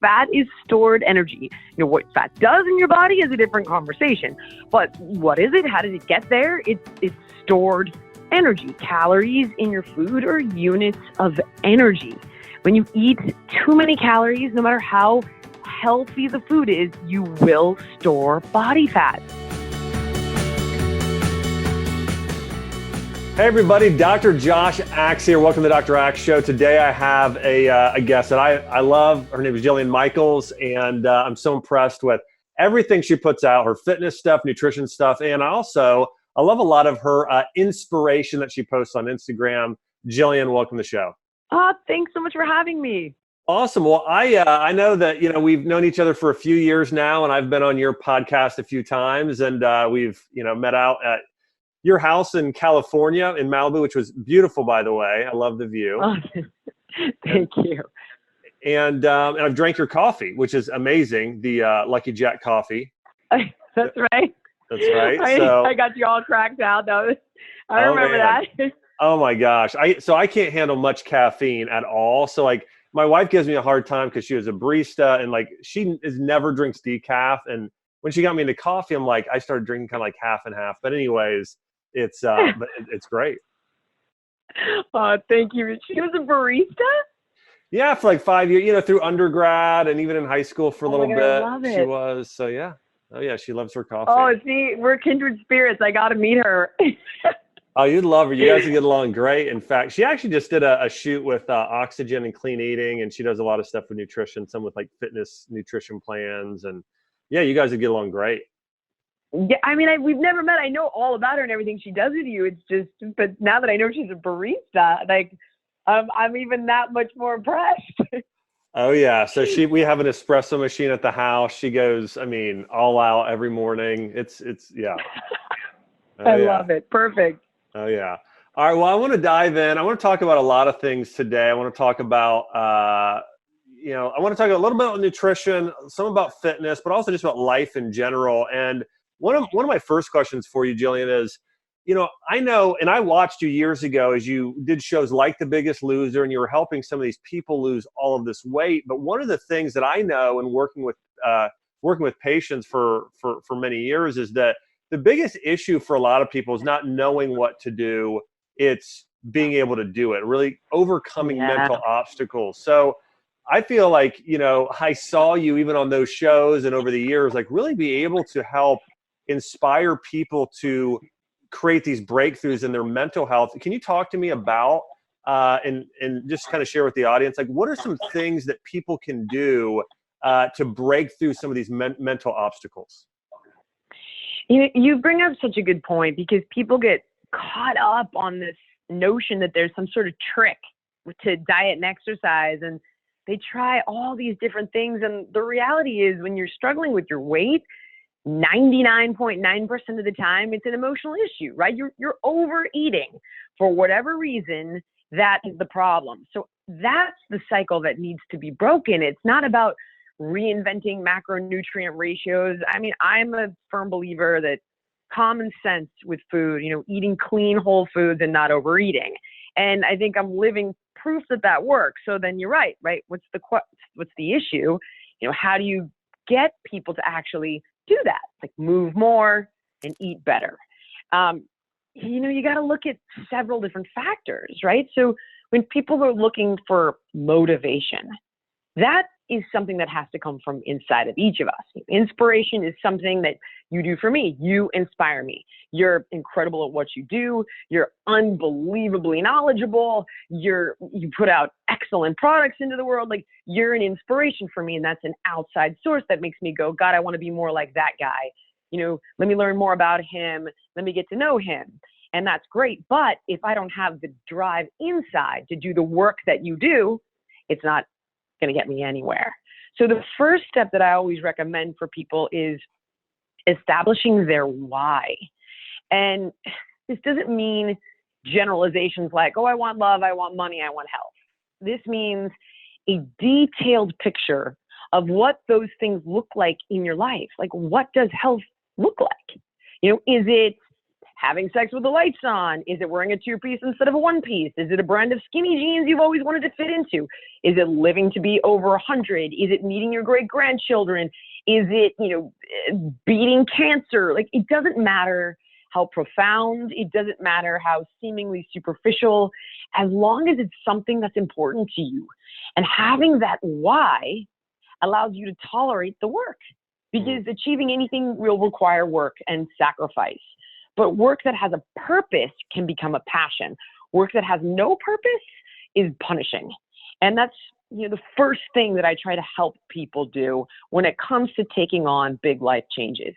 fat is stored energy. What fat does in your body is a different conversation. But what is it? How did it get there? It's stored energy. Calories in your food are units of energy. When you eat too many calories, no matter how healthy the food is, you will store body fat. Hey everybody, Dr. Josh Axe here. Welcome to the Dr. Axe Show. Today I have a guest that I love. Her name is Jillian Michaels, and I'm so impressed with everything she puts out, her fitness stuff, nutrition stuff, and I love a lot of her inspiration that she posts on Instagram. Jillian, welcome to the show. Thanks so much for having me. Awesome. Well, I know that we've known each other for a few years now, and I've been on your podcast a few times, and we've met out at your house in California, in Malibu, which was beautiful, by the way. I love the view. Oh, thank you. And I've drank your coffee, which is amazing. The Lucky Jack coffee. That's right. That's right. I got you all cracked out, though. I remember that. Oh my gosh. I can't handle much caffeine at all. So my wife gives me a hard time because she was a barista and she never drinks decaf. And when she got me into coffee, I started drinking kind of like half and half. But anyways, but it's great. Oh, thank you. She was a barista? Yeah, for 5 years, through undergrad and even in high school for a little bit. I love it. She was. So yeah. Oh yeah, she loves her coffee. Oh, see, we're kindred spirits. I got to meet her. Oh, you'd love her. You guys would get along great. In fact, she actually just did a shoot with Oxygen and Clean Eating, and she does a lot of stuff with nutrition, some with fitness nutrition plans, and yeah, you guys would get along great. Yeah, I mean, we've never met. I know all about her and everything she does with you. It's just, but now that I know she's a barista, I'm even that much more impressed. Oh yeah, so we have an espresso machine at the house. She goes, all out every morning. It's yeah. Oh, I love it. Perfect. Oh yeah. All right. Well, I want to dive in. I want to talk about a lot of things today. I want to talk about I want to talk a little bit about nutrition, some about fitness, but also just about life in general. And one of my first questions for you, Jillian, is, I know, and I watched you years ago as you did shows like The Biggest Loser, and you were helping some of these people lose all of this weight. But one of the things that I know in working with patients for many years is that the biggest issue for a lot of people is not knowing what to do. It's being able to do it, really overcoming mental obstacles. So I feel like, I saw you even on those shows and over the years, really be able to help inspire people to create these breakthroughs in their mental health. Can you talk to me about, and just kind of share with the audience, what are some things that people can do to break through some of these mental obstacles? You bring up such a good point, because people get caught up on this notion that there's some sort of trick to diet and exercise, and they try all these different things. And the reality is, when you're struggling with your weight, 99.9% of the time, it's an emotional issue, right? You're overeating for whatever reason. That is the problem. So that's the cycle that needs to be broken. It's not about reinventing macronutrient ratios. I'm a firm believer that common sense with food, eating clean whole foods and not overeating. And I think I'm living proof that works. So then you're right? What's the issue? How do you get people to actually do that? Move more and eat better. You got to look at several different factors, right? So when people are looking for motivation, that is something that has to come from inside of each of us. Inspiration is something that you do for me. You inspire me. You're incredible at what you do. You're unbelievably knowledgeable. You put out excellent products into the world. You're an inspiration for me, and that's an outside source that makes me go, God, I want to be more like that guy. Let me learn more about him. Let me get to know him. And that's great. But if I don't have the drive inside to do the work that you do, it's not going to get me anywhere. So the first step that I always recommend for people is establishing their why. And this doesn't mean generalizations like, oh, I want love, I want money, I want health. This means a detailed picture of what those things look like in your life. What does health look like? Is it having sex with the lights on? Is it wearing a two-piece instead of a one-piece? Is it a brand of skinny jeans you've always wanted to fit into? Is it living to be over 100? Is it meeting your great-grandchildren? Is it, beating cancer? Like, it doesn't matter how profound, it doesn't matter how seemingly superficial, as long as it's something that's important to you. And having that why allows you to tolerate the work, because achieving anything will require work and sacrifice. But work that has a purpose can become a passion. Work that has no purpose is punishing. And that's, the first thing that I try to help people do when it comes to taking on big life changes.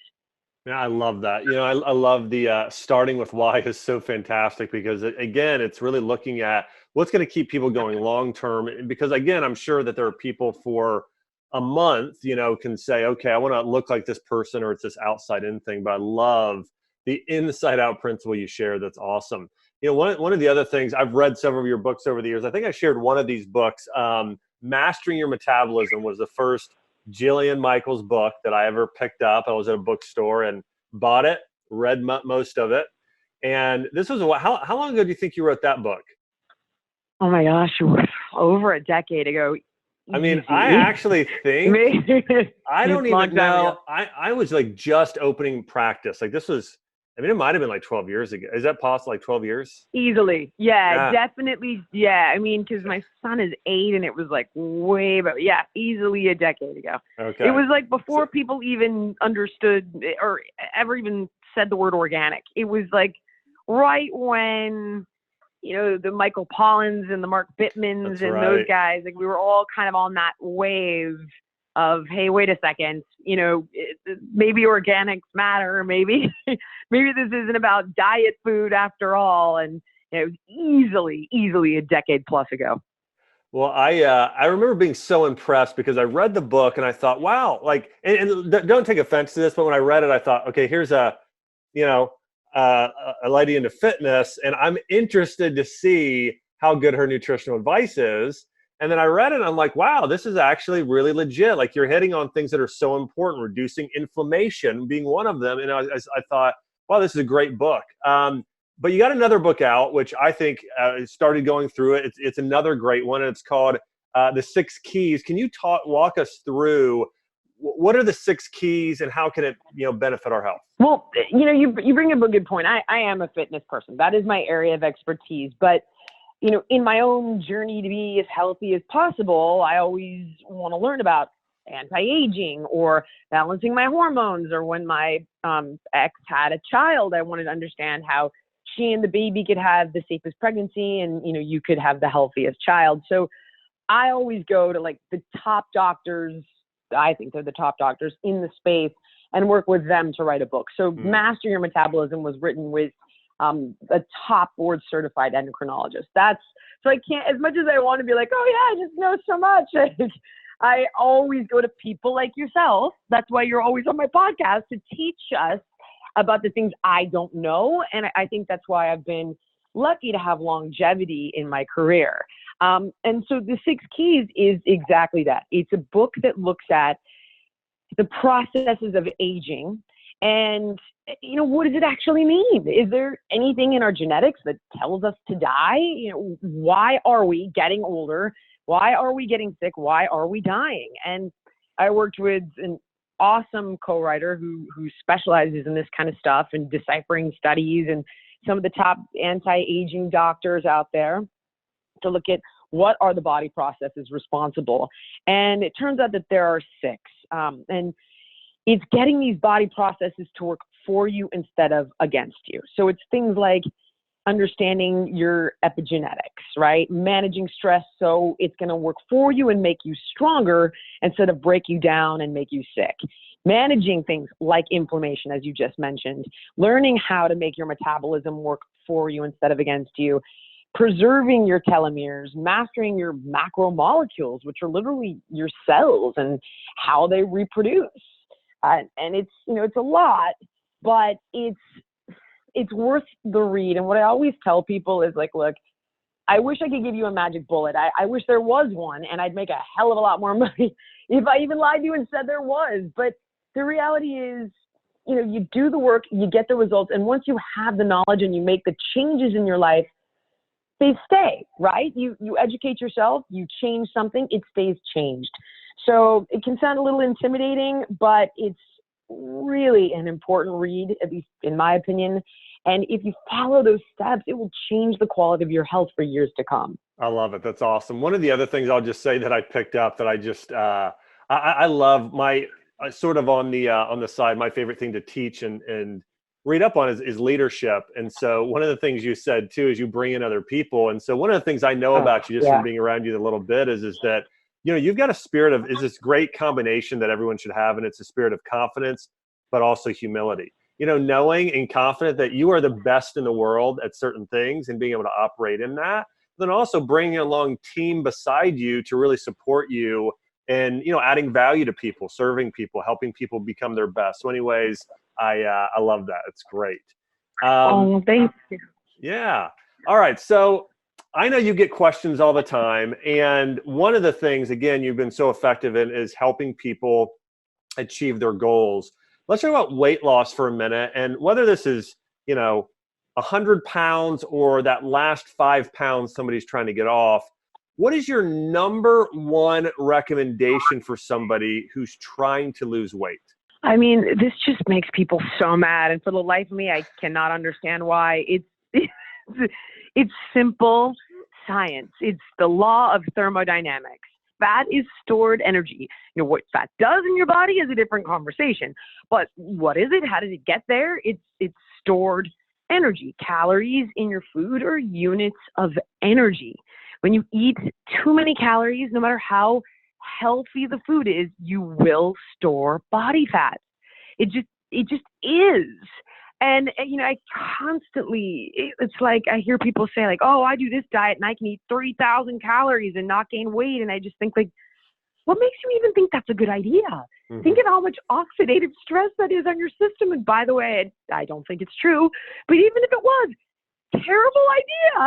Yeah, I love that. I love the starting with why is so fantastic, because again, it's really looking at what's going to keep people going long term. Because again, I'm sure that there are people for a month, can say, okay, I want to look like this person, or it's this outside in thing. But I love the inside out principle you share. That's awesome. One of the other things, I've read several of your books over the years. I think I shared one of these books. Mastering Your Metabolism was the first Jillian Michaels book that I ever picked up. I was at a bookstore and bought it, read most of it. And this was how long ago do you think you wrote that book? Oh my gosh, over a decade ago. I mean, I actually think, I don't even know. I was like just opening practice. Like this was, it might have been like 12 years ago. Is that possible? Like 12 years? Easily. Yeah, definitely. Yeah. I mean, because my son is 8 and it was like way back. Yeah, easily a decade ago. Okay. It was like before people even understood or ever even said the word organic. It was like right when, the Michael Pollins and the Mark Bittmans those guys, like we were all kind of on that wave of, hey, wait a second, maybe organics matter. Maybe this isn't about diet food after all. And it was easily a decade plus ago. Well, I remember being so impressed because I read the book and I thought, wow, like, and don't take offense to this, but when I read it, I thought, okay, here's a lady into fitness, and I'm interested to see how good her nutritional advice is. And then I read it and I'm like, wow, this is actually really legit. Like you're hitting on things that are so important, reducing inflammation being one of them. And I thought, wow, this is a great book. But you got another book out, which I think started going through it. It's another great one. And it's called The 6 Keys. Can you walk us through what are the 6 keys and how can it, benefit our health? Well, you bring up a good point. I am a fitness person. That is my area of expertise. But in my own journey to be as healthy as possible, I always want to learn about anti-aging or balancing my hormones. Or when my ex had a child, I wanted to understand how she and the baby could have the safest pregnancy and, you could have the healthiest child. So I always go to like the top doctors. I think they're the top doctors in the space and work with them to write a book. So Master Your Metabolism was written with a top board certified endocrinologist. So I can't, as much as I want to be like, oh yeah, I just know so much. I always go to people like yourself. That's why you're always on my podcast, to teach us about the things I don't know. And I think that's why I've been lucky to have longevity in my career. And so the 6 keys is exactly that. It's a book that looks at the processes of aging and, what does it actually mean? Is there anything in our genetics that tells us to die? Why are we getting older? Why are we getting sick? Why are we dying? And I worked with an awesome co-writer who specializes in this kind of stuff and deciphering studies and some of the top anti-aging doctors out there to look at what are the body processes responsible. And it turns out that there are 6. And it's getting these body processes to work for you instead of against you. So it's things like understanding your epigenetics, right? Managing stress so it's going to work for you and make you stronger instead of break you down and make you sick. Managing things like inflammation, as you just mentioned. Learning how to make your metabolism work for you instead of against you. Preserving your telomeres, mastering your macromolecules, which are literally your cells and how they reproduce. And it's, it's a lot, but it's worth the read. And what I always tell people is like, look, I wish I could give you a magic bullet. I wish there was one, and I'd make a hell of a lot more money if I even lied to you and said there was. But the reality is you do the work, you get the results. And once you have the knowledge and you make the changes in your life, they stay, right? You educate yourself, you change something, it stays changed. So it can sound a little intimidating, but it's really an important read, at least in my opinion. And if you follow those steps, it will change the quality of your health for years to come. I love it. That's awesome. One of the other things I'll just say that I picked up that I just, I love my sort of on the side, my favorite thing to teach and read up on is leadership. And so one of the things you said too, is you bring in other people. And so one of the things I know about you just from being around you a little bit is that, you've got a spirit of, is this great combination that everyone should have. And it's a spirit of confidence, but also humility, knowing and confident that you are the best in the world at certain things and being able to operate in that. Then also bringing along team beside you to really support you and, adding value to people, serving people, helping people become their best. So anyways, I love that. It's great. Thank you. Yeah. All right. So I know you get questions all the time. And one of the things, again, you've been so effective in is helping people achieve their goals. Let's talk about weight loss for a minute. And whether this is, 100 pounds or that last 5 pounds somebody's trying to get off, what is your number one recommendation for somebody who's trying to lose weight? I mean, this just makes people so mad. And for the life of me, I cannot understand why. It's simple science. It's the law of thermodynamics. Fat is stored energy. What fat does in your body is a different conversation. But what is it? How does it get there? It's stored energy. Calories in your food are units of energy. When you eat too many calories, no matter how healthy the food is, you will store body fat. It just is. And I constantly, it's like I hear people say like, oh, I do this diet and I can eat 3,000 calories and not gain weight. And I just think like, what makes you even think that's a good idea? Mm-hmm. Think of how much oxidative stress that is on your system. And by the way, I don't think it's true, but even if it was, terrible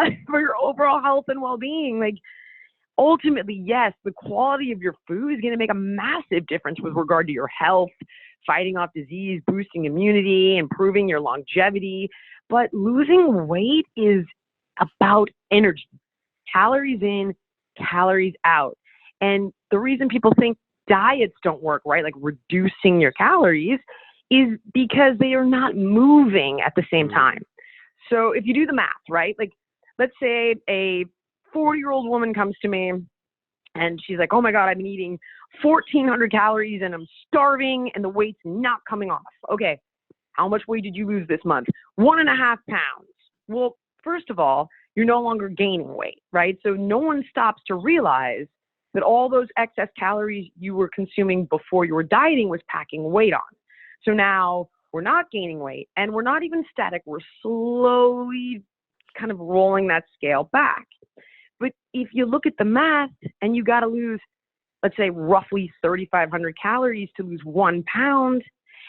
idea for your overall health and well-being. Like ultimately, yes, the quality of your food is going to make a massive difference with regard to your health, fighting off disease, boosting immunity, improving your longevity. But losing weight is about energy. Calories in, calories out. And the reason people think diets don't work, right, like reducing your calories, is because they are not moving at the same time. So if you do the math, right, like let's say a 40-year-old woman comes to me and she's like, oh my God, I've been eating 1,400 calories and I'm starving and the weight's not coming off. Okay, how much weight did you lose this month? 1.5 pounds. Well, first of all, you're no longer gaining weight, right? So no one stops to realize that all those excess calories you were consuming before you were dieting was packing weight on. So now we're not gaining weight and we're not even static. We're slowly kind of rolling that scale back. But if you look at the math and you got to lose, let's say roughly 3,500 calories to lose 1 pound,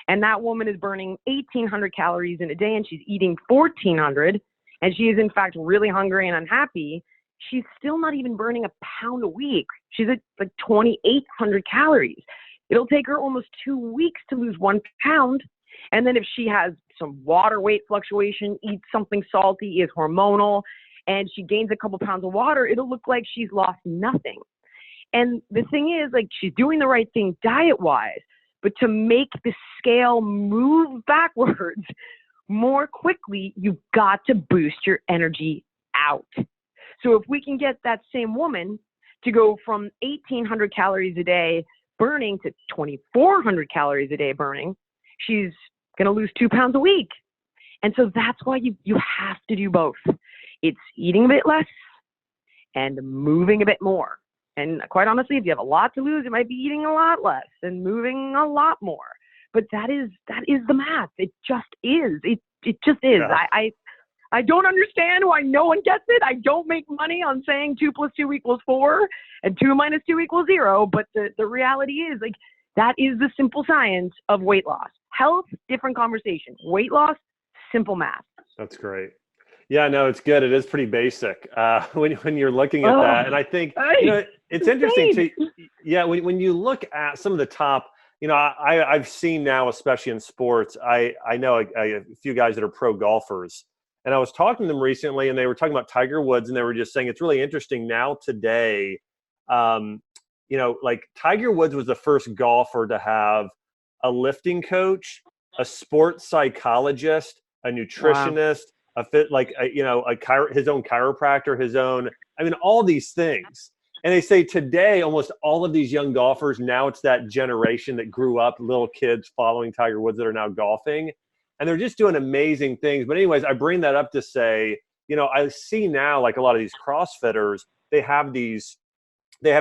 and that woman is burning 1,800 calories in a day and she's eating 1,400, and she is in fact really hungry and unhappy, she's still not even burning a pound a week. She's at like 2,800 calories. It'll take her almost 2 weeks to lose 1 pound. And then if she has some water weight fluctuation, eats something salty, is hormonal, and she gains a couple pounds of water, it'll look like she's lost nothing. And the thing is, like, she's doing the right thing diet-wise, but to make the scale move backwards more quickly, you've got to boost your energy out. So if we can get that same woman to go from 1,800 calories a day burning to 2,400 calories a day burning, she's going to lose 2 pounds a week. And so that's why you have to do both. It's eating a bit less and moving a bit more. And quite honestly, if you have a lot to lose, it might be eating a lot less and moving a lot more. But that is the math. It just is. It just is. Yeah. I don't understand why no one gets it. I don't make money on saying 2 + 2 = 4 and 2 - 2 = 0. But the reality is, like, that is the simple science of weight loss. Health, different conversation. Weight loss, simple math. That's great. Yeah, no, it's good. It is pretty basic when you're looking at that. And I think, it's interesting to, when you look at some of the top I've seen now, especially in sports, I know a few guys that are pro golfers, and I was talking to them recently, and they were talking about Tiger Woods, and they were just saying it's really interesting now today. Like Tiger Woods was the first golfer to have a lifting coach, a sports psychologist, a Wow. nutritionist, his own chiropractor, all these things. And they say today, almost all of these young golfers, now it's that generation that grew up, little kids following Tiger Woods that are now golfing. And they're just doing amazing things. But anyways, I bring that up to say, I see now like a lot of these CrossFitters, they have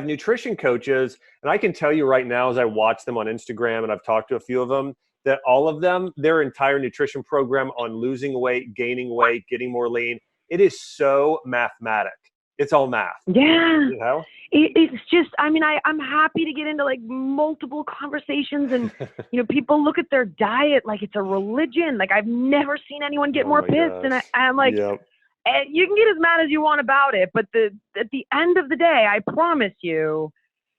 nutrition coaches. And I can tell you right now, as I watch them on Instagram, and I've talked to a few of them, that all of them, their entire nutrition program on losing weight, gaining weight, getting more lean, it is so mathematic. It's all math. Yeah. It's just, I'm happy to get into like multiple conversations and, people look at their diet like it's a religion. Like I've never seen anyone get more pissed. Gosh. And I'm like, yep. You can get as mad as you want about it, but at the end of the day, I promise you,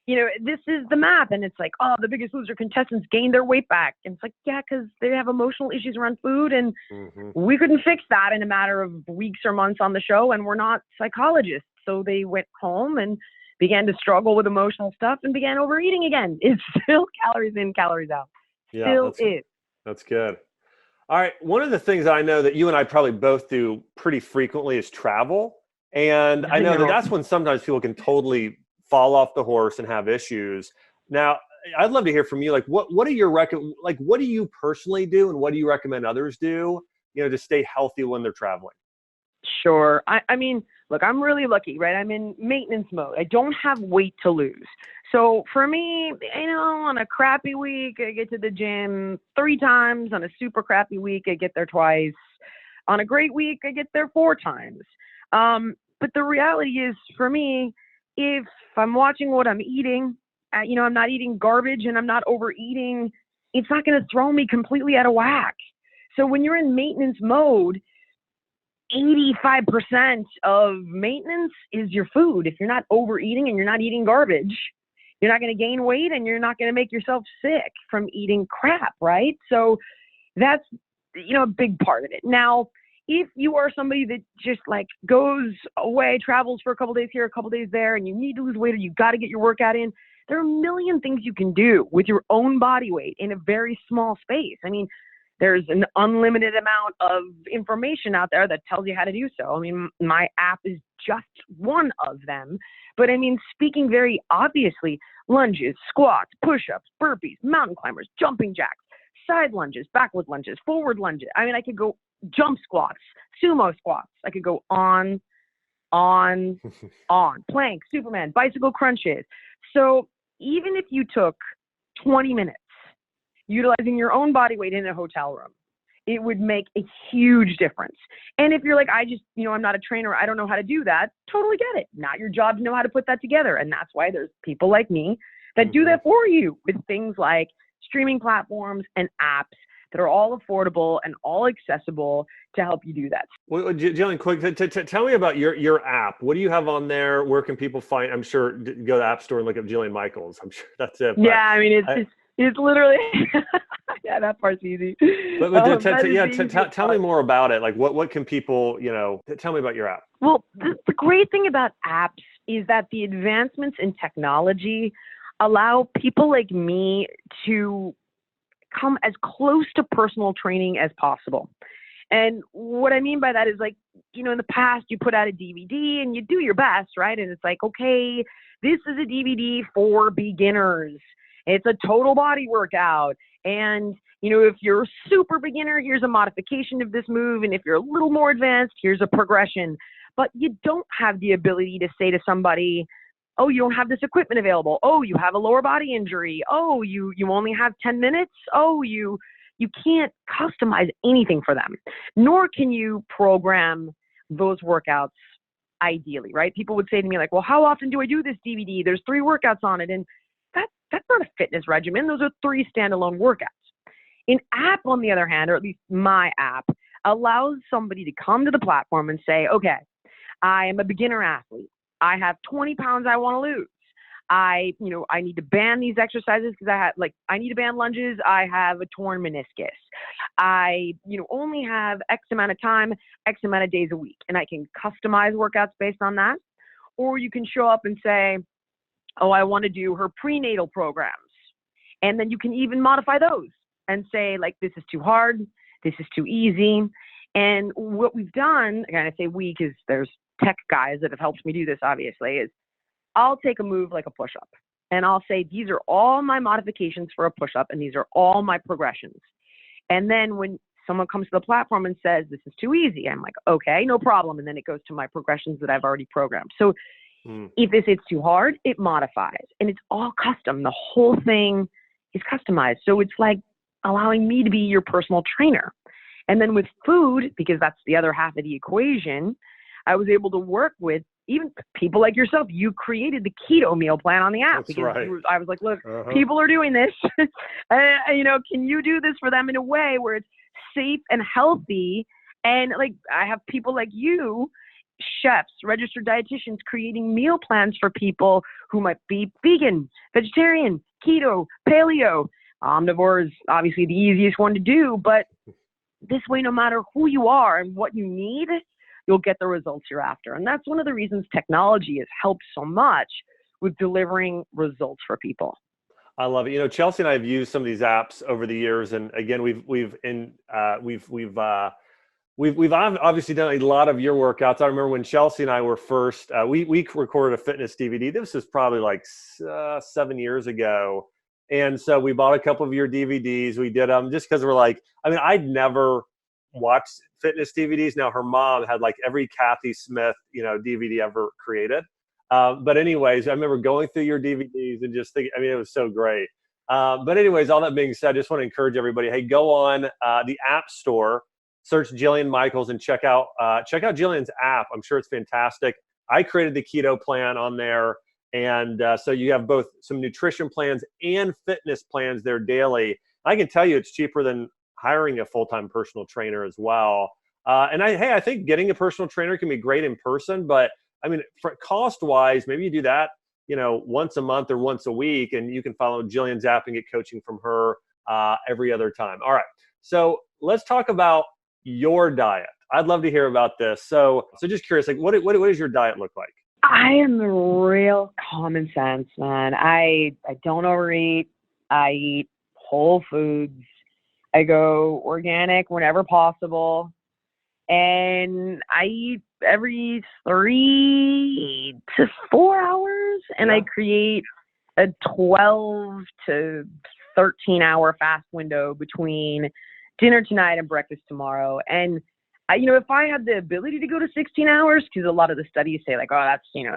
this is the math. And it's like, oh, the Biggest Loser contestants gained their weight back. And it's like, yeah, because they have emotional issues around food. And we couldn't fix that in a matter of weeks or months on the show. And we're not psychologists. So they went home and began to struggle with emotional stuff and began overeating again. It's still calories in, calories out. Yeah, Still is. That's good. All right. One of the things I know that you and I probably both do pretty frequently is travel. And I know that's when sometimes people can totally fall off the horse and have issues. Now, I'd love to hear from you. Like, what do you personally do, and what do you recommend others do, to stay healthy when they're traveling? Sure. I mean, look, I'm really lucky, right? I'm in maintenance mode. I don't have weight to lose. So for me, on a crappy week, I get to the gym 3 times. On a super crappy week, I get there twice. On a great week, I get there 4 times. But the reality is, for me, if I'm watching what I'm eating, I'm not eating garbage and I'm not overeating, it's not going to throw me completely out of whack. So when you're in maintenance mode, 85% of maintenance is your food. If you're not overeating and you're not eating garbage, you're not going to gain weight and you're not going to make yourself sick from eating crap, right? So that's, a big part of it. Now, if you are somebody that just like goes away, travels for a couple days here, a couple days there, and you need to lose weight or you got to get your workout in, there are a million things you can do with your own body weight in a very small space. I mean, there's an unlimited amount of information out there that tells you how to do so. I mean, my app is just one of them. But I mean, speaking very obviously, lunges, squats, push-ups, burpees, mountain climbers, jumping jacks, side lunges, backward lunges, forward lunges. I mean, I could go jump squats, sumo squats. I could go on, plank, Superman, bicycle crunches. So even if you took 20 minutes utilizing your own body weight in a hotel room, it would make a huge difference. And if you're like, I'm not a trainer, I don't know how to do that, totally get it. Not your job to know how to put that together. And that's why there's people like me that do that for you with things like streaming platforms and apps that are all affordable and all accessible to help you do that. Well, Jillian, quick, tell me about your app. What do you have on there? Where can people find? I'm sure go to the App Store and look up Jillian Michaels. I'm sure that's it. Yeah, I mean, it's literally, yeah, that part's easy. But tell me more about it. Like, what can people, tell me about your app. Well, the great thing about apps is that the advancements in technology allow people like me to come as close to personal training as possible. And what I mean by that is like, in the past you put out a DVD and you do your best, right? And it's like, okay, this is a DVD for beginners. It's a total body workout. And, if you're a super beginner, here's a modification of this move. And if you're a little more advanced, here's a progression. But you don't have the ability to say to somebody, oh, you don't have this equipment available. Oh, you have a lower body injury. Oh, you only have 10 minutes. Oh, you can't customize anything for them, nor can you program those workouts ideally, right? People would say to me like, well, how often do I do this DVD? There's 3 workouts on it. And that's not a fitness regimen. Those are 3 standalone workouts. An app, on the other hand, or at least my app, allows somebody to come to the platform and say, okay, I am a beginner athlete. I have 20 pounds I want to lose. I need to ban these exercises because I need to ban lunges. I have a torn meniscus. I, only have X amount of time, X amount of days a week, and I can customize workouts based on that. Or you can show up and say, oh, I want to do her prenatal programs. And then you can even modify those and say, like, this is too hard. This is too easy. And what we've done, and I say we because there's tech guys that have helped me do this, obviously, is I'll take a move like a push-up. And I'll say, these are all my modifications for a push-up, and these are all my progressions. And then when someone comes to the platform and says, this is too easy, I'm like, okay, no problem. And then it goes to my progressions that I've already programmed. So if it's too hard, it modifies. And it's all custom. The whole thing is customized. So it's like allowing me to be your personal trainer. And then with food, because that's the other half of the equation, I was able to work with even people like yourself. You created the keto meal plan on the app. That's because right. I was like, look, people are doing this. Can you do this for them in a way where it's safe and healthy? And like, I have people like you, chefs, registered dietitians, creating meal plans for people who might be vegan, vegetarian, keto, paleo. Omnivore is obviously the easiest one to do, but this way, no matter who you are and what you need, you'll get the results you're after. And that's one of the reasons technology has helped so much with delivering results for people. I love it. Chelsea and I have used some of these apps over the years, and again, we've obviously done a lot of your workouts. I remember when Chelsea and I were first, we recorded a fitness DVD. This was probably like 7 years ago. And so we bought a couple of your DVDs. We did them just because we're like, I'd never watched fitness DVDs. Now her mom had like every Kathy Smith, DVD ever created. But anyways, I remember going through your DVDs and just thinking, it was so great. But anyways, all that being said, I just want to encourage everybody, hey, go on the App Store, search Jillian Michaels, and check out Jillian's app. I'm sure it's fantastic. I created the keto plan on there. And so you have both some nutrition plans and fitness plans there daily. I can tell you it's cheaper than hiring a full-time personal trainer as well. And I think getting a personal trainer can be great in person, but for cost-wise, maybe you do that, once a month or once a week, and you can follow Jillian's app and get coaching from her every other time. All right. So let's talk about your diet. I'd love to hear about this. So just curious, like what does your diet look like? I am real common sense, man. I don't overeat. I eat whole foods. I go organic whenever possible. And I eat every 3 to 4 hours. And I create a 12 to 13 hour fast window between dinner tonight and breakfast tomorrow. And if I had the ability to go to 16 hours, because a lot of the studies say like, oh,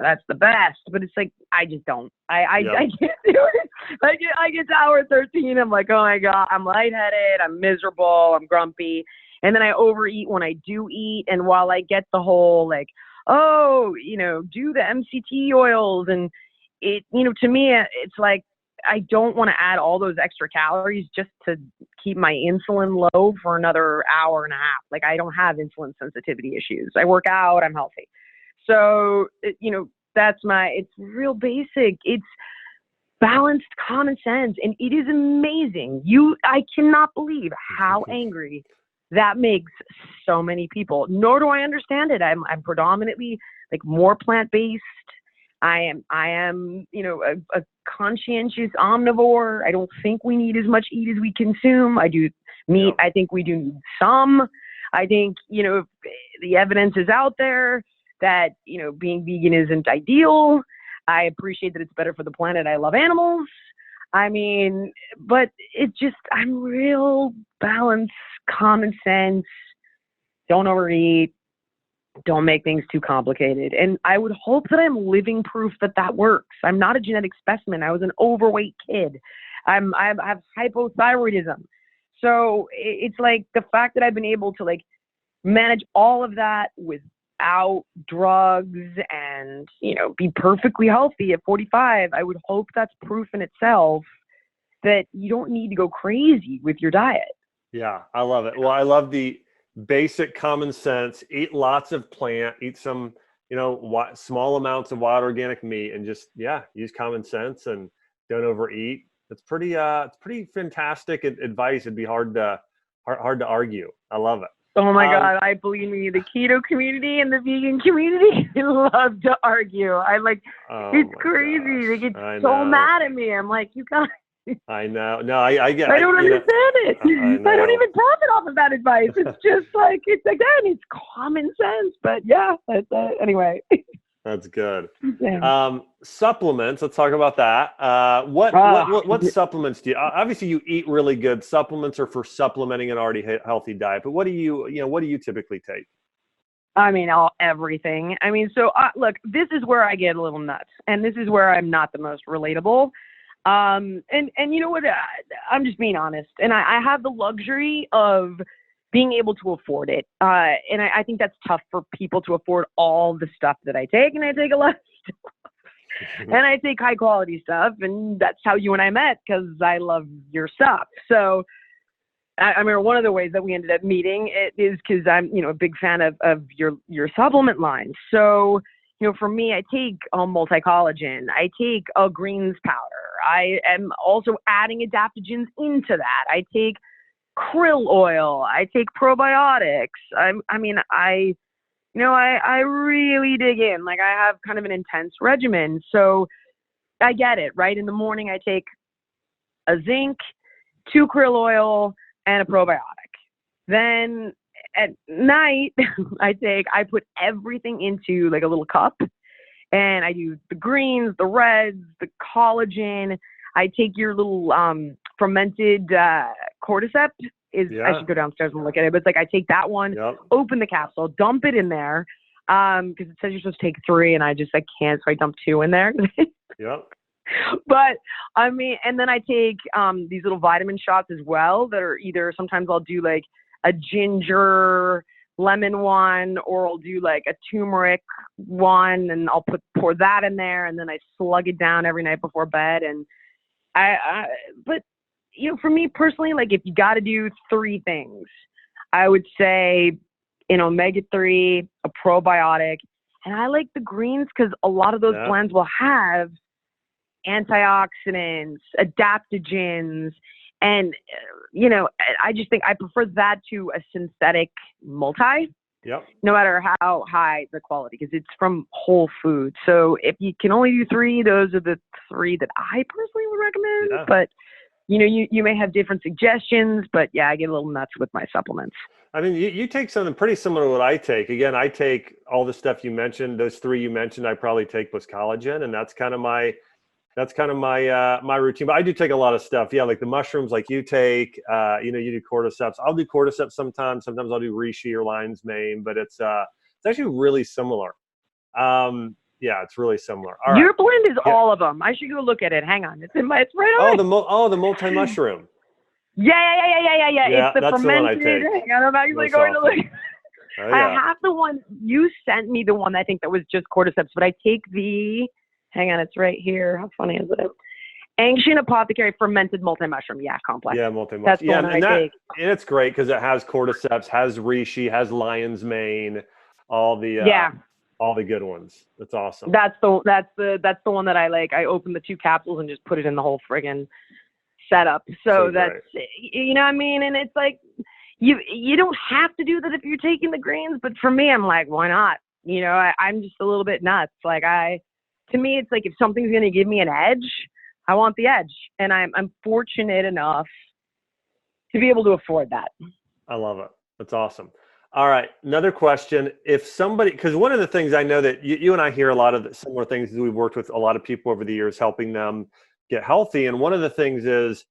that's the best, but it's like, I just don't. I can't do it. I get to hour 13, I'm like, oh my God, I'm lightheaded, I'm miserable, I'm grumpy. And then I overeat when I do eat. And while I get the whole like, do the MCT oils, and it, to me, it's like, I don't want to add all those extra calories just to keep my insulin low for another hour and a half. Like, I don't have insulin sensitivity issues. I work out, I'm healthy. So, it's real basic. It's balanced common sense. And it is amazing. I cannot believe how angry that makes so many people. Nor do I understand it. I'm predominantly like more plant-based. I am, a conscientious omnivore. I don't think we need as much meat as we consume. I do meat. I think we do need some. I think, the evidence is out there that, being vegan isn't ideal. I appreciate that it's better for the planet. I love animals. But I'm real balanced, common sense. Don't overeat. Don't make things too complicated. And I would hope that I'm living proof that works. I'm not a genetic specimen. I was an overweight kid. I have hypothyroidism. So it's like the fact that I've been able to like manage all of that without drugs and, be perfectly healthy at 45. I would hope that's proof in itself that you don't need to go crazy with your diet. Yeah, I love it. Well, I love the basic common sense, eat lots of plant, eat some small amounts of wild organic meat, and just, use common sense and don't overeat. It's pretty fantastic advice. It'd be hard to argue. I love it. Oh my God, I believe me, the keto community and the vegan community love to argue. It's crazy. They get so mad at me. I'm like, you guys. I know. No, I get. I don't understand it. I don't even profit off of that advice. It's just it's common sense. But yeah, that's anyway. That's good. Yeah. Supplements. Let's talk about that. What supplements do you? Obviously, you eat really good. Supplements are for supplementing an already healthy diet. But what do you typically take? I mean, everything. I mean, so look, this is where I get a little nuts, and this is where I'm not the most relatable. And you know what? I'm just being honest, and I have the luxury of being able to afford it. And I think that's tough for people to afford all the stuff that I take, and I take a lot of stuff. And I take high quality stuff, and that's how you and I met, because I love your stuff. So I remember one of the ways that we ended up meeting it is because I'm, a big fan of your supplement line. So, for me, I take multi-collagen, I take a greens powder. I am also adding adaptogens into that. I take krill oil. I take probiotics. I really dig in. Like, I have kind of an intense regimen. So I get it, right? In the morning, I take a zinc, 2 krill oil, and a probiotic. Then at night, I put everything into like a little cup, and I do the greens, the reds, the collagen. I take your little fermented cordyceps. I should go downstairs and look at it, but it's like I take that one, open the capsule, dump it in there, because it says you're supposed to take 3, and I can't, so I dump 2 in there. Yep. But I mean, and then I take these little vitamin shots as well that are either, sometimes I'll do like a ginger lemon one, or I'll do like a turmeric one, and I'll pour that in there, and then I slug it down every night before bed. And but for me personally, like, if you got to do 3 things, I would say an omega-3, a probiotic, and I like the greens because a lot of those blends will have antioxidants, adaptogens, and I just think I prefer that to a synthetic multi. Yep. No matter how high the quality, because it's from Whole Foods. So if you can only do 3, those are the 3 that I personally would recommend. Yeah. But you may have different suggestions, but I get a little nuts with my supplements. I mean, you take something pretty similar to what I take. Again, I take all the stuff you mentioned. Those 3 you mentioned, I probably take plus collagen, and that's kind of my my routine. But I do take a lot of stuff. Yeah, like the mushrooms, like you take. You do cordyceps. I'll do cordyceps sometimes. Sometimes I'll do reishi or lion's mane. But it's actually really similar. Yeah, it's really similar. All Your right. blend is all of them. I should go look at it. Hang on, it's right on. The multi mushroom. Yeah. It's the that's fermented. The one I take. Hang on, I'm actually going to look. Oh, yeah. I have the one you sent me. The one I think that was just cordyceps, but I take the. Hang on, it's right here. How funny is it? Ancient Apothecary fermented multi-mushroom. Yeah, complex. Yeah, multi-mushroom. That's the one I take. And it's great because it has cordyceps, has reishi, has lion's mane, all the good ones. That's awesome. That's the one that I like. I open the 2 capsules and just put it in the whole friggin' setup. So that's what I mean. And it's like you don't have to do that if you're taking the greens, but for me, I'm like, why not? I'm just a little bit nuts. Like to me, it's like if something's going to give me an edge, I want the edge. And I'm fortunate enough to be able to afford that. I love it. That's awesome. All right. Another question. If somebody, because one of the things I know that you and I hear a lot of similar things, we've worked with a lot of people over the years, helping them get healthy. And one of the things is,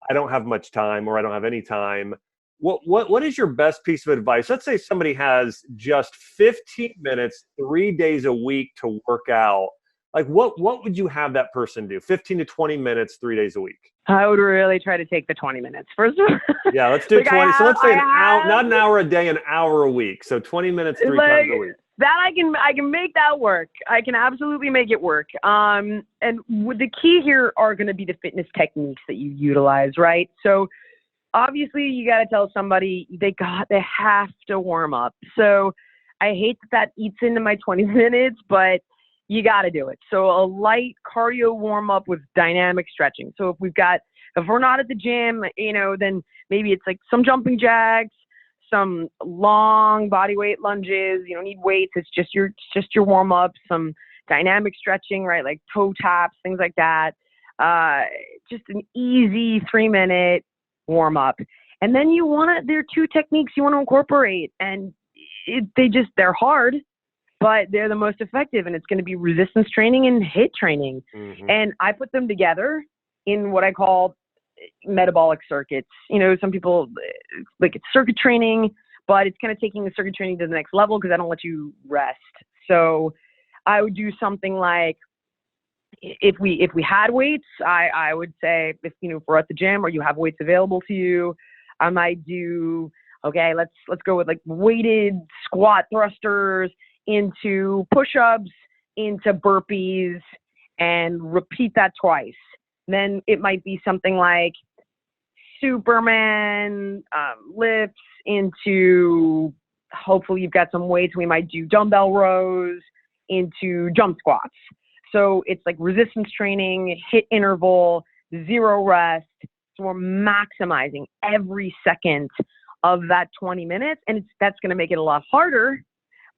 I don't have much time, or I don't have any time. What is your best piece of advice? Let's say somebody has just 15 minutes, 3 days a week to work out. Like what would you have that person do? 15 to 20 minutes, 3 days a week. I would really try to take the 20 minutes first of all. Yeah, let's do 20. So let's say an hour, not an hour a day, an hour a week. So 20 minutes, 3 times a week. That I can make that work. I can absolutely make it work. And the key here are going to be the fitness techniques that you utilize, right? So obviously you got to tell somebody they have to warm up. So I hate that eats into my 20 minutes, but you got to do it. So a light cardio warm up with dynamic stretching. So if we're not at the gym, then maybe it's like some jumping jacks, some long body weight lunges. You don't need weights. It's just your warm up, some dynamic stretching, right? Like toe taps, things like that. Just an easy 3-minute warm up. And then there are 2 techniques you want to incorporate, and they're hard, but they're the most effective, and it's going to be resistance training and HIIT training. Mm-hmm. And I put them together in what I call metabolic circuits. Some people like it's circuit training, but it's kind of taking the circuit training to the next level because I don't let you rest. So I would do something like, if we had weights, I would say, if we're at the gym or you have weights available to you, I might do, okay, let's go with like weighted squat thrusters into push-ups, into burpees, and repeat that twice. Then it might be something like Superman lifts into, hopefully you've got some weights. We might do dumbbell rows into jump squats. So it's like resistance training, HIIT interval, 0 rest. So we're maximizing every second of that 20 minutes. And that's going to make it a lot harder,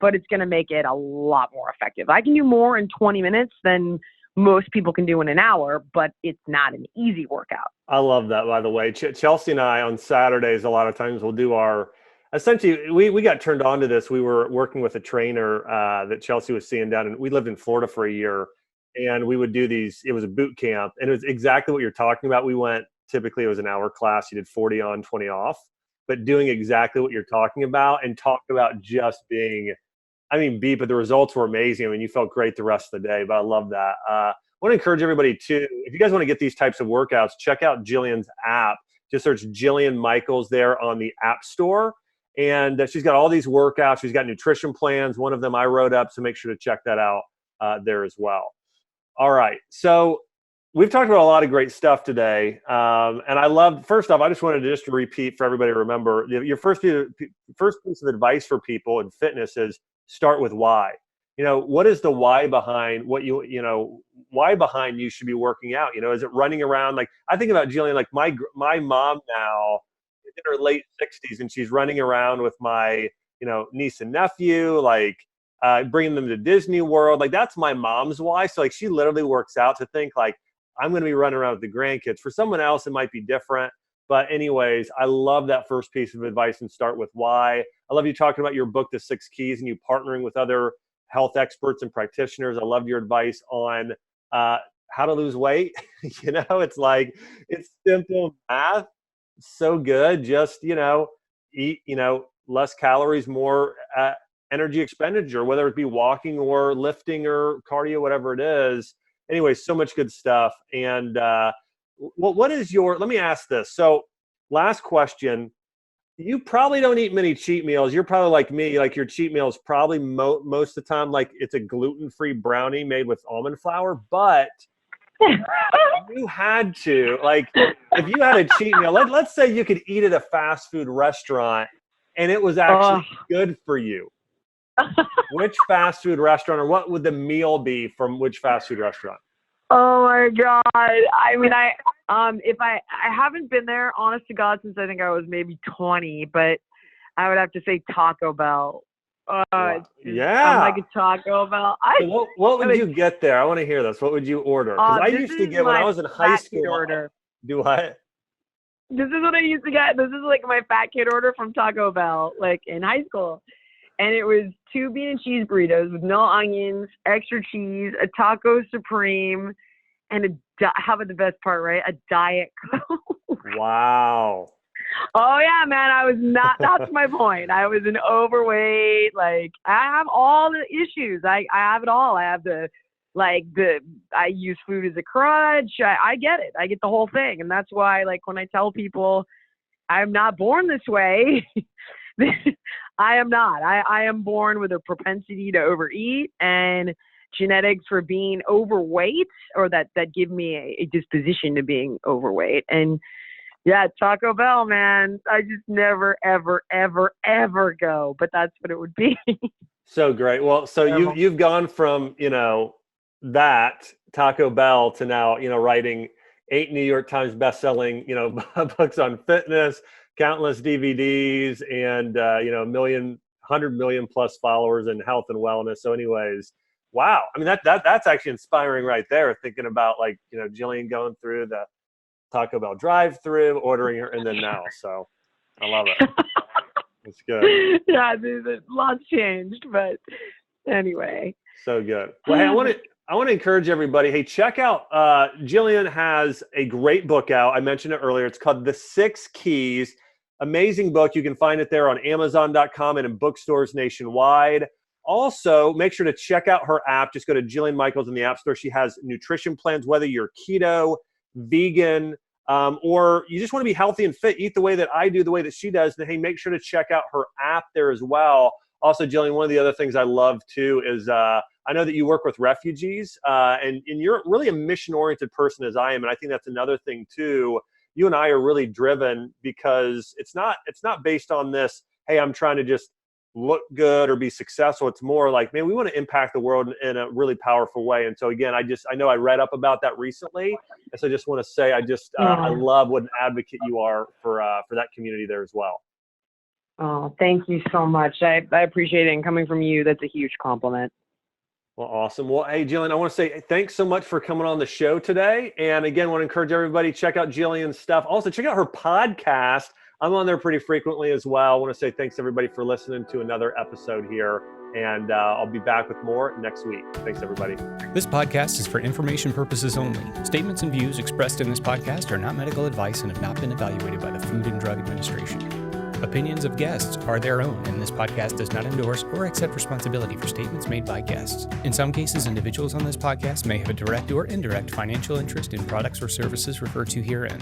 but it's going to make it a lot more effective. I can do more in 20 minutes than most people can do in an hour, but it's not an easy workout. I love that, by the way. Chelsea and I on Saturdays, a lot of times we'll do essentially, we got turned on to this. We were working with a trainer that Chelsea was seeing down, and we lived in Florida for a year, and we would do these, it was a boot camp, and it was exactly what you're talking about. We went, typically it was an hour class. You did 40 on, 20 off, but doing exactly what you're talking about, and talk about just being, but the results were amazing. You felt great the rest of the day, but I love that. I want to encourage everybody too, if you guys want to get these types of workouts, check out Jillian's app. Just search Jillian Michaels there on the App Store. And she's got all these workouts. She's got nutrition plans. One of them I wrote up, so make sure to check that out there as well. All right. So we've talked about a lot of great stuff today. And I love, first off, I just wanted to repeat for everybody to remember, your first piece of advice for people in fitness is start with why. What is the why behind what why behind you should be working out? Is it running around? Like, I think about Jillian, like my mom now is in her late 60s, and she's running around with my, niece and nephew, like bringing them to Disney World. Like, that's my mom's why. So like, she literally works out to think like, I'm going to be running around with the grandkids. For someone else, it might be different. But anyways, I love that first piece of advice, and start with why. I love you talking about your book, The 6 Keys, and you partnering with other health experts and practitioners. I loved your advice on how to lose weight. It's like, it's simple math. So good. Just, eat, less calories, more energy expenditure, whether it be walking or lifting or cardio, whatever it is. Anyway, so much good stuff. And what is let me ask this. So last question, you probably don't eat many cheat meals. You're probably like me, like your cheat meal is probably most of the time, like it's a gluten-free brownie made with almond flour, but you had to, like, if you had a cheat meal, let's say you could eat at a fast food restaurant and it was actually good for you. Which fast food restaurant, or what would the meal be from which fast food restaurant? Oh my God. If I haven't been there, honest to God, since I think I was maybe 20, but I would have to say Taco Bell. Yeah. I'm like a Taco Bell. So what would you get there? I want to hear this. What would you order? Because I used to get, when I was in high school, do what? This is what I used to get. This is like my fat kid order from Taco Bell, like in high school. And it was 2 bean and cheese burritos with no onions, extra cheese, a taco supreme, and how about the best part, right? A Diet Coke. Wow. Oh yeah, man. I was not, that's my point. I was an overweight. Like, I have all the issues. I have it all. I have I use food as a crutch. I get it. I get the whole thing. And that's why, like, when I tell people I'm not born this way, I am not. I am born with a propensity to overeat and genetics for being overweight, or that give me a disposition to being overweight. And Yeah, Taco Bell, man. I just never, ever, ever, ever go, but that's what it would be. So great. Well, so Terrible. you've gone from, that Taco Bell to now, writing 8 New York Times best-selling, books on fitness, countless DVDs, and a 100 million plus followers in health and wellness. So anyways, wow. I mean, that's actually inspiring right there, thinking about Jillian going through the Taco Bell drive-through, ordering her, and then now. So I love it. It's good. Yeah, lots changed, but anyway. So good. Well, hey, I want to encourage everybody. Hey, check out Jillian has a great book out. I mentioned it earlier. It's called The 6 Keys. Amazing book. You can find it there on Amazon.com and in bookstores nationwide. Also, make sure to check out her app. Just go to Jillian Michaels in the App Store. She has nutrition plans, whether you're keto, vegan, or you just want to be healthy and fit, eat the way that I do, the way that she does, then hey, make sure to check out her app there as well. Also, Jillian, one of the other things I love too is I know that you work with refugees and you're really a mission-oriented person as I am. And I think that's another thing too. You and I are really driven because it's not based on this, hey, I'm trying to just look good or be successful. It's more like, man, we want to impact the world in a really powerful way. And so again, I know I read up about that recently. And so I just want to say, I love what an advocate you are for that community there as well. Oh, thank you so much. I appreciate it. And coming from you, that's a huge compliment. Well, awesome. Well, hey, Jillian, I want to say thanks so much for coming on the show today. And again, I want to encourage everybody, check out Jillian's stuff. Also, check out her podcast. I'm on there pretty frequently as well. I want to say thanks everybody for listening to another episode here. And I'll be back with more next week. Thanks, everybody. This podcast is for information purposes only. Statements and views expressed in this podcast are not medical advice and have not been evaluated by the Food and Drug Administration. Opinions of guests are their own, and this podcast does not endorse or accept responsibility for statements made by guests. In some cases, individuals on this podcast may have a direct or indirect financial interest in products or services referred to herein.